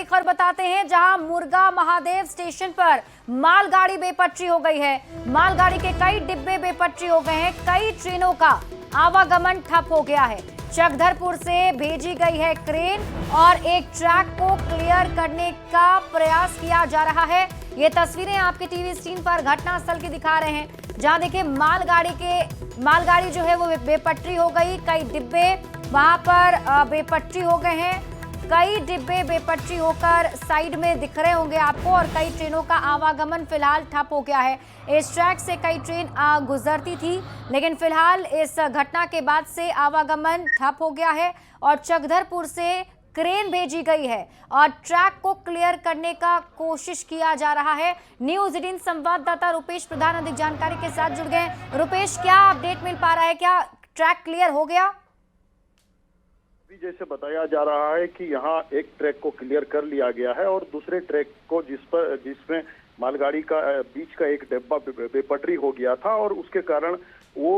खबर बताते हैं, जहां मुर्गा महादेव स्टेशन पर मालगाड़ी बेपटरी हो गई है। मालगाड़ी के कई डिब्बे बेपटरी हो गए हैं। कई ट्रेनों का आवागमन ठप हो गया है। चकधरपुर से भेजी गई है क्रेन और एक ट्रैक को क्लियर करने का प्रयास किया जा रहा है। ये तस्वीरें आपके टीवी स्क्रीन पर घटनास्थल की दिखा रहे हैं, जहां देखिए मालगाड़ी जो है वो बेपटरी हो गई। कई डिब्बे वहां पर बेपटरी हो गए हैं। कई डिब्बे बेपटरी होकर साइड में दिख रहे होंगे आपको, और कई ट्रेनों का आवागमन फिलहाल ठप हो गया है। इस ट्रैक से कई ट्रेन गुजरती थी, लेकिन फिलहाल इस घटना के बाद से आवागमन ठप हो गया है और चकधरपुर से क्रेन भेजी गई है और ट्रैक को क्लियर करने का कोशिश किया जा रहा है। न्यूज 18 संवाददाता रुपेश प्रधान अधिक जानकारी के साथ जुड़ गए। रुपेश, क्या अपडेट मिल पा रहा है? क्या ट्रैक क्लियर हो गया? जैसे बताया जा रहा है कि यहाँ एक ट्रैक को क्लियर कर लिया गया है और दूसरे ट्रैक को जिसमें मालगाड़ी का बीच का एक डिब्बा बेपटरी हो गया था और उसके कारण वो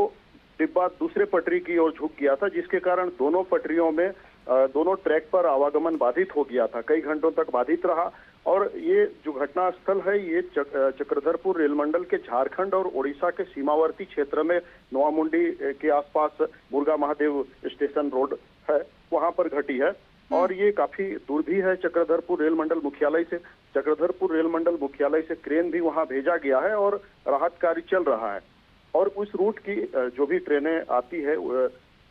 डिब्बा दूसरे पटरी की ओर झुक गया था, जिसके कारण दोनों पटरियों में दोनों ट्रैक पर आवागमन बाधित हो गया था। कई घंटों तक बाधित रहा और ये जो घटनास्थल है ये चक्रधरपुर रेल मंडल के झारखंड और ओडिशा के सीमावर्ती क्षेत्र में नोआमुंडी के आसपास मुर्गा महादेव स्टेशन रोड है, वहां पर घटी है। और ये काफी दूर भी है चक्रधरपुर रेल मंडल मुख्यालय से। चक्रधरपुर रेल मंडल मुख्यालय से क्रेन भी वहां भेजा गया है और राहत कार्य चल रहा है। और उस रूट की जो भी ट्रेनें आती है,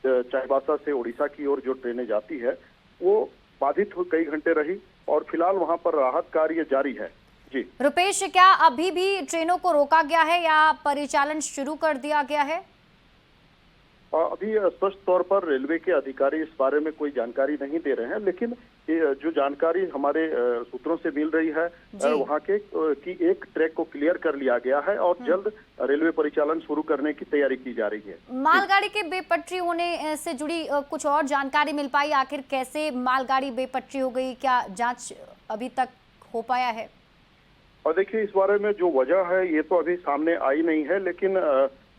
चाईबासा से उड़ीसा की ओर जो ट्रेनें जाती है, वो बाधित हो कई घंटे रही और फिलहाल वहां पर राहत कार्य जारी है। जी रुपेश, क्या अभी भी ट्रेनों को रोका गया है या परिचालन शुरू कर दिया गया है? अभी स्पष्ट तौर पर रेलवे के अधिकारी इस बारे में कोई जानकारी नहीं दे रहे हैं, लेकिन जो जानकारी हमारे सूत्रों से मिल रही है वहां के कि एक ट्रैक को क्लियर कर लिया गया है और जल्द रेलवे परिचालन शुरू करने की तैयारी की जा रही है। मालगाड़ी के बेपटरी होने से जुड़ी कुछ और जानकारी मिल पाई? आखिर कैसे मालगाड़ी बेपटरी हो गई, क्या जांच अभी तक हो पाया है? और देखिए, इस बारे में जो वजह है ये तो अभी सामने आई नहीं है, लेकिन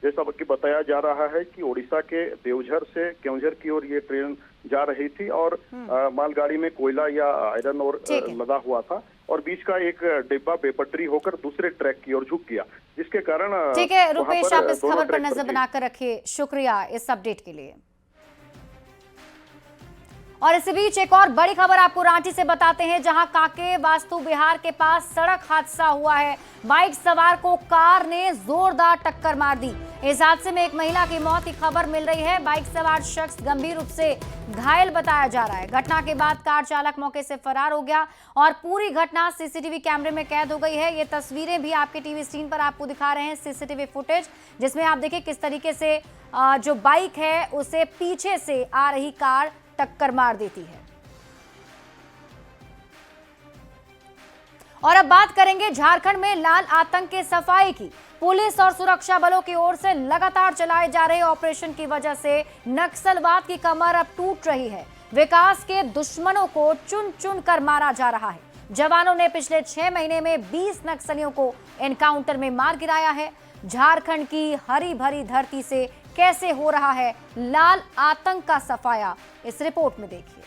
जैसा कि बताया जा रहा है कि ओडिशा के देवझर से केवंझर की ओर ये ट्रेन जा रही थी और मालगाड़ी में कोयला या आयरन और लदा हुआ था और बीच का एक डिब्बा बेपटरी होकर दूसरे ट्रैक की ओर झुक गया, जिसके कारण ठीक है रुपेश, आप इस खबर पर नजर बनाकर रखिए। शुक्रिया इस अपडेट के लिए। और इसी बीच एक और बड़ी खबर आपको रांची से बताते हैं, जहां काके वास्तु विहार के पास सड़क हादसा हुआ है। बाइक सवार को कार ने जोरदार टक्कर मार दी। इस हादसे में एक महिला की मौत की खबर मिल रही है। बाइक सवार शख्स गंभीर रूप से घायल बताया जा रहा है। घटना के बाद कार चालक मौके से फरार हो गया और पूरी घटना सीसीटीवी कैमरे में कैद हो गई है। ये तस्वीरें भी आपके टीवी स्क्रीन पर आपको दिखा रहे हैं, सीसीटीवी फुटेज, जिसमें आप देखिए किस तरीके से जो बाइक है उसे पीछे से आ रही कार टक्कर मार देती है। और अब बात करेंगे झारखंड में लाल आतंक के सफाई की। पुलिस और सुरक्षा बलों की ओर से लगातार चलाए जा रहे ऑपरेशन की वजह से नक्सलवाद की कमर अब टूट रही है। विकास के दुश्मनों को चुन चुन कर मारा जा रहा है। जवानों ने पिछले 6 महीने में 20 नक्सलियों को एनकाउंटर में मार गिराया है। झारखंड की हरी भरी धरती से कैसे हो रहा है लाल आतंक का सफाया, इस रिपोर्ट में देखिए।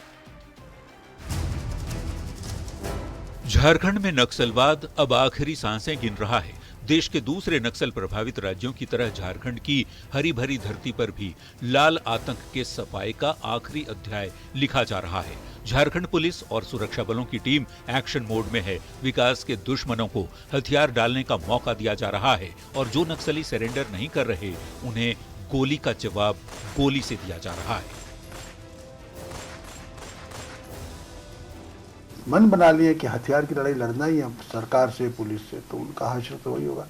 झारखंड में नक्सलवाद अब आखिरी सांसें गिन रहा है। देश के दूसरे नक्सल प्रभावित राज्यों की तरह झारखंड की हरी भरी धरती पर भी लाल आतंक के सफाए का आखिरी अध्याय लिखा जा रहा है। झारखंड पुलिस और सुरक्षा बलों की टीम एक्शन मोड में है। विकास के दुश्मनों को हथियार डालने का मौका दिया जा रहा है और जो नक्सली सरेंडर नहीं कर रहे उन्हें गोली का जवाब गोली से दिया जा रहा है। मन बना लिए कि हथियार की लड़ाई लड़ना ही है सरकार से, पुलिस से, तो उनका हासिल तो वही होगा।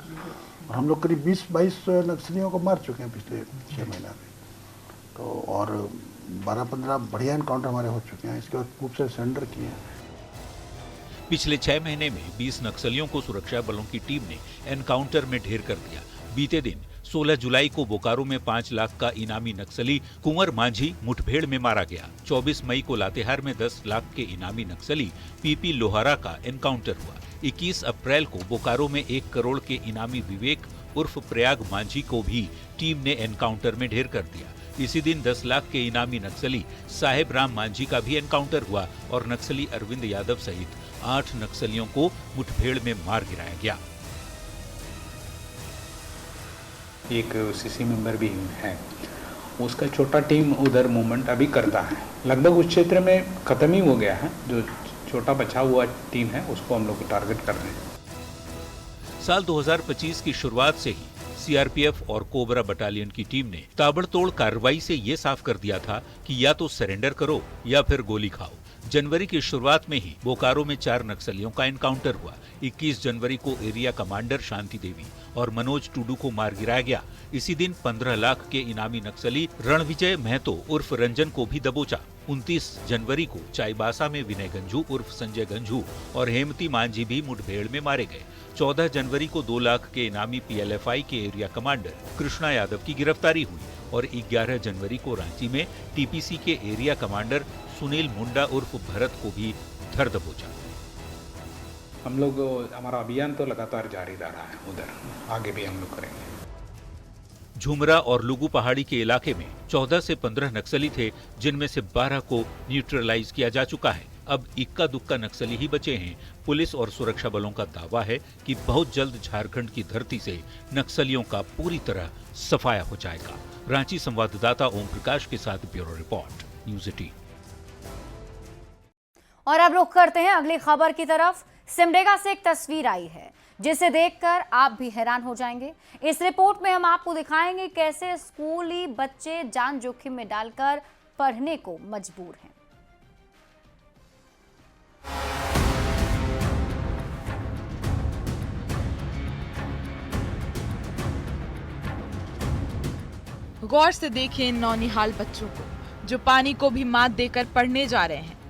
और हम लोग करीब 20-22 नक्सलियों को मार चुके हैं पिछले 6 महीना में, तो और 12-15 बढ़िया एनकाउंटर हमारे हो चुके हैं। इसके बाद खूब से सरेंडर किए हैं। पिछले 6 महीने में 20 नक्सलियों को सुरक्षा बलों की टीम ने एनकाउंटर में ढेर कर दिया। बीते दिन 16 जुलाई को बोकारो में 5 लाख का इनामी नक्सली कुंवर मांझी मुठभेड़ में मारा गया। 24 मई को लातेहार में 10 लाख के इनामी नक्सली पीपी लोहारा का एनकाउंटर हुआ। 21 अप्रैल को बोकारो में 1 करोड़ के इनामी विवेक उर्फ प्रयाग मांझी को भी टीम ने एनकाउंटर में ढेर कर दिया। इसी दिन 10 लाख के इनामी नक्सली साहेब राम मांझी का भी एनकाउंटर हुआ और नक्सली अरविंद यादव सहित 8 नक्सलियों को मुठभेड़ में मार गिराया गया। एक सीसी मेंबर भी है, उसका छोटा टीम उधर मूवमेंट अभी करता है। लगभग उस क्षेत्र में खत्म ही हो गया है। जो छोटा बचा हुआ टीम है उसको हम लोग टारगेट कर रहे हैं। साल 2025 की शुरुआत से ही सीआरपीएफ और कोबरा बटालियन की टीम ने ताबड़तोड़ कार्रवाई से ये साफ कर दिया था कि या तो सरेंडर करो या फिर गोली खाओ। जनवरी की शुरुआत में ही बोकारो में 4 नक्सलियों का एनकाउंटर हुआ। 21 जनवरी को एरिया कमांडर शांति देवी और मनोज टुडू को मार गिराया गया। इसी दिन 15 लाख के इनामी नक्सली रणविजय महतो उर्फ रंजन को भी दबोचा। 29 जनवरी को चाईबासा में विनय गंझू उर्फ संजय गंझू और हेमती मांझी भी मुठभेड़ में मारे गए। 14 जनवरी को 2 लाख के इनामी पीएलएफआई के एरिया कमांडर कृष्णा यादव की गिरफ्तारी हुई और 11 जनवरी को रांची में टीपीसी के एरिया कमांडर सुनील मुंडा उर्फ भरत को भी धर दबोचा। हम लोग हमारा अभियान तो लगातार जारी रह रहा है, उधर आगे भी हम लोग करेंगे। झुमरा और लुगु पहाड़ी के इलाके में 14 से 15 नक्सली थे, जिनमें से 12 को न्यूट्रलाइज किया जा चुका है। अब इक्का दुक्का नक्सली ही बचे हैं। पुलिस और सुरक्षा बलों का दावा है कि बहुत जल्द झारखंड की धरती से नक्सलियों का पूरी तरह सफाया हो जाएगा। रांची संवाददाता ओम प्रकाश के साथ ब्यूरो रिपोर्ट, न्यूज़ 18। और अब रुख करते हैं अगली खबर की तरफ। सिमडेगा से एक तस्वीर आई है जिसे देखकर आप भी हैरान हो जाएंगे। इस रिपोर्ट में हम आपको दिखाएंगे कैसे स्कूली बच्चे जान जोखिम में डालकर पढ़ने को मजबूर हैं। गौर से देखें इन नौनिहाल बच्चों को जो पानी को भी मात देकर पढ़ने जा रहे हैं।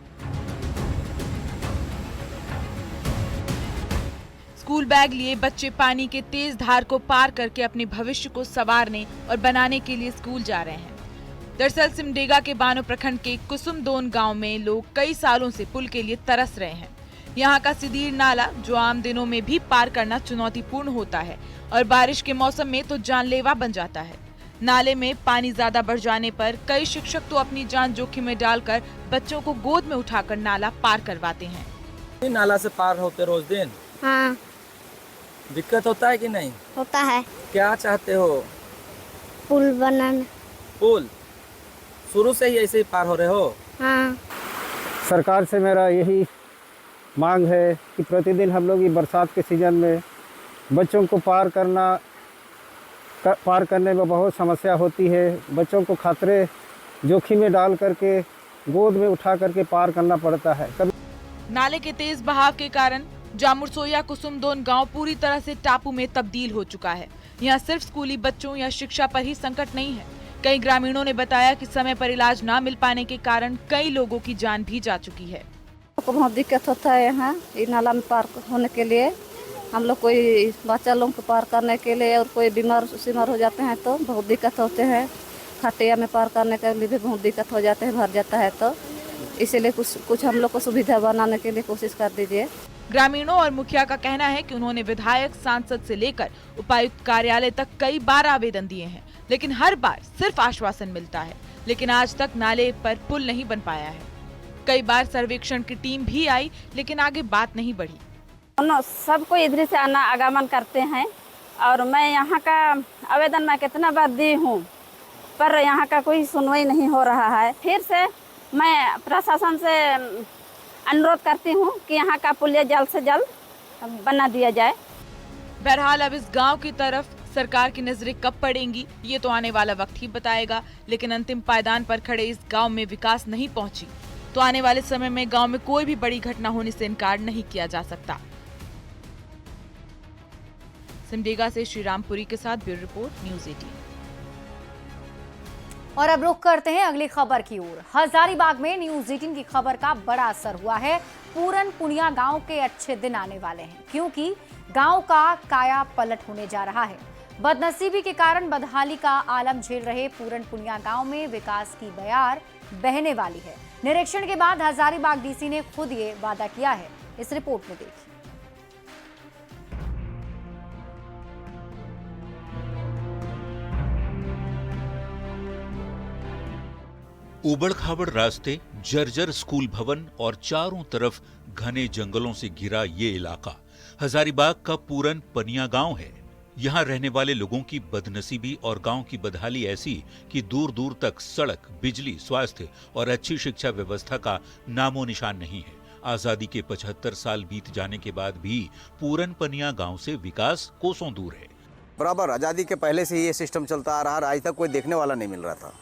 स्कूल बैग लिए बच्चे पानी के तेज धार को पार करके अपने भविष्य को संवारने और बनाने के लिए स्कूल जा रहे हैं। दरअसल सिमडेगा के बानो प्रखंड के कुसुमदोन गांव में लोग कई सालों से पुल के लिए तरस रहे हैं। यहाँ का सिदीर नाला जो आम दिनों में भी पार करना चुनौतीपूर्ण होता है और बारिश के मौसम में तो जानलेवा बन जाता है। नाले में पानी ज्यादा बढ़ जाने पर कई शिक्षक तो अपनी जान जोखिम में डालकर बच्चों को गोद में उठाकर नाला पार करवाते हैं। नाला से पार होते रोज दिन? हाँ। दिक्कत होता है कि नहीं? होता है। क्या चाहते हो? पुल बनाना। पुल शुरू से ही ऐसे ही पार हो रहे हो? हाँ। सरकार से मेरा यही मांग है कि प्रतिदिन हम लोग ये बरसात के सीजन में बच्चों को पार करने में बहुत समस्या होती है। बच्चों को खतरे जोखिम में डाल करके गोद में उठा करके पार करना पड़ता है। नाले के तेज बहाव के कारण जामुरसोया कुसुमदोन गांव पूरी तरह से टापू में तब्दील हो चुका है। यहाँ सिर्फ स्कूली बच्चों या शिक्षा पर ही संकट नहीं है। कई ग्रामीणों ने बताया कि समय पर इलाज न मिल पाने के कारण कई लोगों की जान भी जा चुकी है। बहुत दिक्कत होता है यहाँ नाला में पार होने के लिए। हम लोग कोई बच्चा लोग को पार करने के लिए और कोई बीमार हो जाते हैं तो बहुत दिक्कत होते हैं। खटिया में पार करने के लिए भी बहुत दिक्कत हो जाते हैं, भर जाता है तो इसीलिए कुछ हम लोग को सुविधा बनाने के लिए कोशिश कर दीजिए। ग्रामीणों और मुखिया का कहना है कि उन्होंने विधायक, सांसद से लेकर उपायुक्त कार्यालय तक कई बार आवेदन दिए हैं, लेकिन हर बार सिर्फ आश्वासन मिलता है। लेकिन आज तक नाले पर पुल नहीं बन पाया है। कई बार सर्वेक्षण की टीम भी आई, लेकिन आगे बात नहीं बढ़ी। सबको इधर से आना आगमन करते हैं और मैं यहाँ का आवेदन मैं कितना बार दी हूँ, पर यहाँ का कोई सुनवाई नहीं हो रहा है। फिर से मैं प्रशासन से अनुरोध करती हूँ कि यहाँ का पुलिया जल्द से जल्द बना दिया जाए। बहरहाल अब इस गांव की तरफ सरकार की नजरें कब पड़ेंगी ये तो आने वाला वक्त ही बताएगा, लेकिन अंतिम पायदान पर खड़े इस गांव में विकास नहीं पहुंची तो आने वाले समय में गांव में कोई भी बड़ी घटना होने से इनकार नहीं किया जा सकता। सिमडेगा से श्रीरामपुरी के साथ ब्यूरो रिपोर्ट, न्यूज़ 18। और अब रुख करते हैं अगली खबर की ओर। हजारीबाग में न्यूज़ 18 की खबर का बड़ा असर हुआ है। पूरन पुनिया गांव के अच्छे दिन आने वाले हैं, क्योंकि गांव का काया पलट होने जा रहा है। बदनसीबी के कारण बदहाली का आलम झेल रहे पूरन पुनिया गांव में विकास की बयार बहने वाली है। निरीक्षण के बाद हजारीबाग डीसी ने खुद ये वादा किया है। इस रिपोर्ट में देखिए। उबड़ खाबड़ रास्ते, जर्जर स्कूल भवन और चारों तरफ घने जंगलों से घिरा ये इलाका हजारीबाग का पूरन पनिया गांव है। यहाँ रहने वाले लोगों की बदनसीबी और गांव की बदहाली ऐसी कि दूर दूर तक सड़क, बिजली, स्वास्थ्य और अच्छी शिक्षा व्यवस्था का नामो निशान नहीं है। आजादी के 75 साल बीत जाने के बाद भी पूरन पनिया गांव से विकास कोसों दूर है। बराबर आज़ादी के पहले से ये सिस्टम चलता आ रहा है, आज तक कोई देखने वाला नहीं मिल रहा था।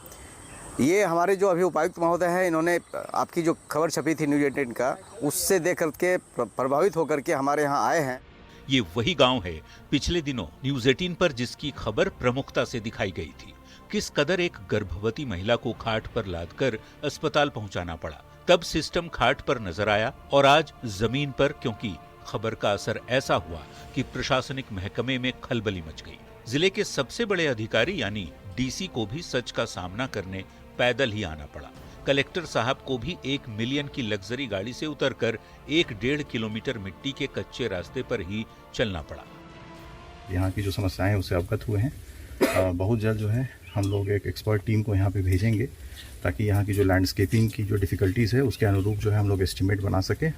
ये हमारे जो अभी उपायुक्त महोदय हैं, इन्होंने आपकी जो खबर छपी थी न्यूज़ 18 का, उससे देख करके प्रभावित होकर के हमारे यहाँ आए हैं। ये वही गांव है पिछले दिनों न्यूज़ 18 पर जिसकी खबर प्रमुखता से दिखाई गई थी। किस कदर एक गर्भवती महिला को खाट पर लादकर अस्पताल पहुंचाना पड़ा। तब सिस्टम खाट पर नजर आया और आज जमीन पर, क्योंकि खबर का असर ऐसा हुआ कि प्रशासनिक महकमे में खलबली मच गई। जिले के सबसे बड़े अधिकारी यानी डीसी को भी सच का सामना करने पैदल ही आना पड़ा। कलेक्टर साहब को भी 1 मिलियन की लग्जरी गाड़ी से उतरकर 1-1.5 किलोमीटर मिट्टी के कच्चे रास्ते पर ही चलना पड़ा। यहाँ की जो समस्याएं हैं उससे अवगत हुए हैं। बहुत जल्द जो है हम लोग एक एक्सपर्ट टीम को यहाँ पे भेजेंगे ताकि यहाँ की जो लैंडस्केपिंग की जो डिफिकल्टीज है उसके अनुरूप जो है हम लोग एस्टिमेट बना सके।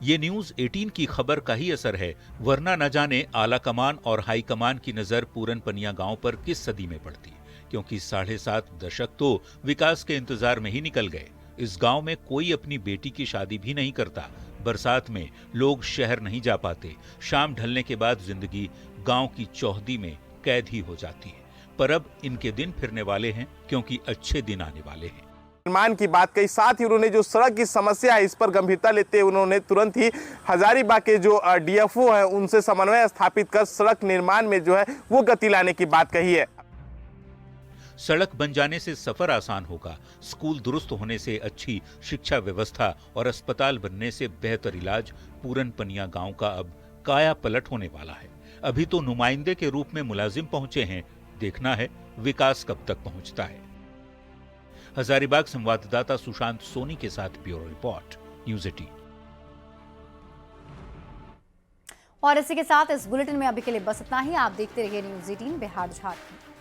ये न्यूज़ 18 की खबर का ही असर है, वरना न जाने आला कमान और हाई कमान की नजर पूरन पनिया गांव पर किस सदी में पड़ती, क्योंकि 7.5 दशक तो विकास के इंतजार में ही निकल गए। इस गांव में कोई अपनी बेटी की शादी भी नहीं करता। बरसात में लोग शहर नहीं जा पाते। शाम ढलने के बाद जिंदगी गांव की चौहदी में कैद ही हो जाती है। पर अब इनके दिन फिरने वाले हैं, क्योंकि अच्छे दिन आने वाले हैं। निर्माण की बात कही, साथ ही उन्होंने जो सड़क की समस्या है इस पर गंभीरता लेते हुए उन्होंने तुरंत ही हजारीबाग के जो डीएफओ है उनसे समन्वय स्थापित कर सड़क निर्माण में जो है वो गति लाने की बात कही है। सड़क बन जाने से सफर आसान होगा, स्कूल दुरुस्त होने से अच्छी शिक्षा व्यवस्था और अस्पताल बनने से बेहतर इलाज। पूरन पनिया गांव का अब काया पलट होने वाला है। अभी तो नुमाइंदे के रूप में मुलाजिम पहुंचे हैं, देखना है विकास कब तक पहुंचता है। हजारीबाग संवाददाता सुशांत सोनी के साथ ब्यूरो रिपोर्ट, न्यूज़ 18। और इसी के साथ इस बुलेटिन में अभी के लिए बस इतना ही। आप देखते रहिए न्यूज़ 18 बिहार झारखंड।